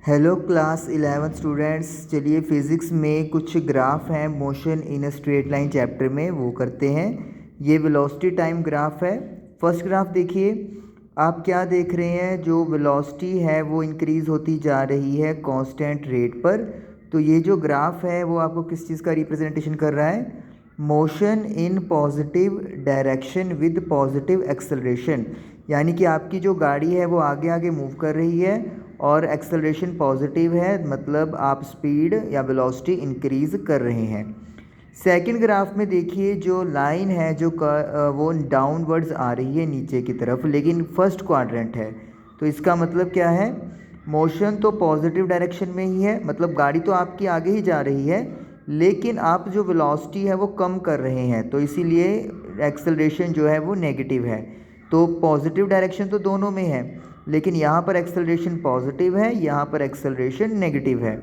Hello class 11 students. चलिए physics में कुछ ग्राफ हैं motion in a straight line chapter में, वो करते हैं। ये वेलोसिटी टाइम ग्राफ है। फर्स्ट ग्राफ देखिए, आप क्या देख रहे हैं, जो वेलोसिटी है वो इंक्रीज़ होती जा रही है कांस्टेंट रेट पर। तो ये जो ग्राफ है वो आपको किस चीज़ का रिप्रेजेंटेशन कर रहा है? Motion in positive direction with positive acceleration, यानी कि आपकी जो गाड़ी है वो आगे आगे मूव कर रही है और एक्सेलरेशन पॉजिटिव है, मतलब आप स्पीड या वेलोसिटी इंक्रीज़ कर रहे हैं। सेकंड ग्राफ में देखिए, जो लाइन है वो डाउनवर्ड्स आ रही है नीचे की तरफ, लेकिन फर्स्ट क्वाड्रेंट है। तो इसका मतलब क्या है? मोशन तो पॉजिटिव डायरेक्शन में ही है, मतलब गाड़ी तो आपकी आगे ही जा रही है, लेकिन आप जो वेलोसिटी है वो कम कर रहे हैं, तो इसीलिए एक्सेलरेशन जो है वो नेगेटिव है। तो पॉजिटिव डायरेक्शन तो दोनों में है, लेकिन यहाँ पर एक्सेलरेशन पॉजिटिव है, यहाँ पर एक्सेलरेशन नेगेटिव है।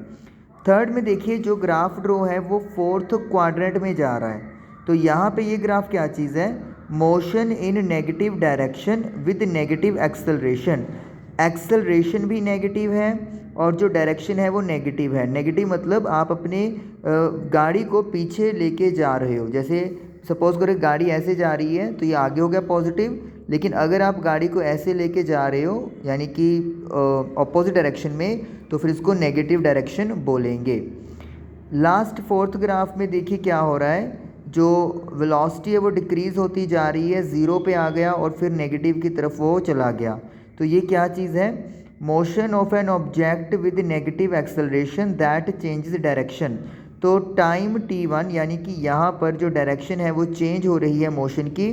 थर्ड में देखिए, जो ग्राफ ड्रॉ है वो फोर्थ क्वाड्रेंट में जा रहा है। तो यहाँ पे ये ग्राफ क्या चीज़ है? Motion in negative direction with negative acceleration. Acceleration भी नेगेटिव है और जो डायरेक्शन है वो नेगेटिव है। नेगेटिव मतलब आप अपने गाड़ी को पीछे लेके जा रहे हो। जैसे सपोज़ करो गाड़ी ऐसे जा रही है तो ये आगे हो गया पॉजिटिव, लेकिन अगर आप गाड़ी को ऐसे लेके जा रहे हो यानी कि ऑपोजिट डायरेक्शन में, तो फिर इसको नेगेटिव डायरेक्शन बोलेंगे। लास्ट फोर्थ ग्राफ में देखिए क्या हो रहा है, जो वेलोसिटी है वो डिक्रीज़ होती जा रही है, ज़ीरो पे आ गया और फिर नेगेटिव की तरफ वो चला गया। तो ये क्या चीज़ है? Motion of an object with negative acceleration that changes direction. तो टाइम t1 यानी कि यहाँ पर जो डायरेक्शन है वो चेंज हो रही है मोशन की।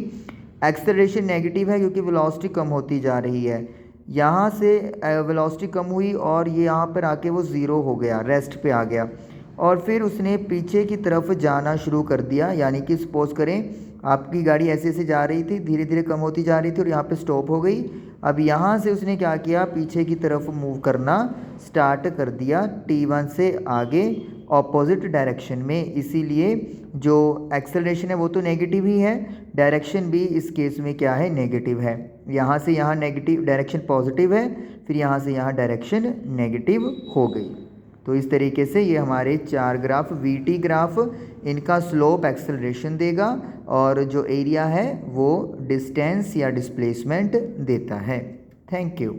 एक्सेलरेशन नेगेटिव है क्योंकि वेलोसिटी कम होती जा रही है। यहाँ से वेलोसिटी कम हुई और ये यहाँ पर आके वो ज़ीरो हो गया, रेस्ट पे आ गया, और फिर उसने पीछे की तरफ जाना शुरू कर दिया। यानी कि सपोज़ करें आपकी गाड़ी ऐसे ऐसे जा रही थी, धीरे धीरे कम होती जा रही थी और यहाँ पे स्टॉप हो गई। अब यहाँ से उसने क्या किया, पीछे की तरफ मूव करना स्टार्ट कर दिया, t1 से आगे ऑपोजिट डायरेक्शन में। इसीलिए जो एक्सेलरेशन है वो तो नेगेटिव ही है, डायरेक्शन भी इस केस में क्या है, नेगेटिव है। यहाँ से यहाँ नेगेटिव डायरेक्शन पॉजिटिव है, फिर यहाँ से यहाँ डायरेक्शन नेगेटिव हो गई। तो इस तरीके से ये हमारे चार ग्राफ वीटी ग्राफ, इनका स्लोप एक्सेलरेशन देगा और जो एरिया है वो डिस्टेंस या डिस्प्लेसमेंट देता है। Thank you.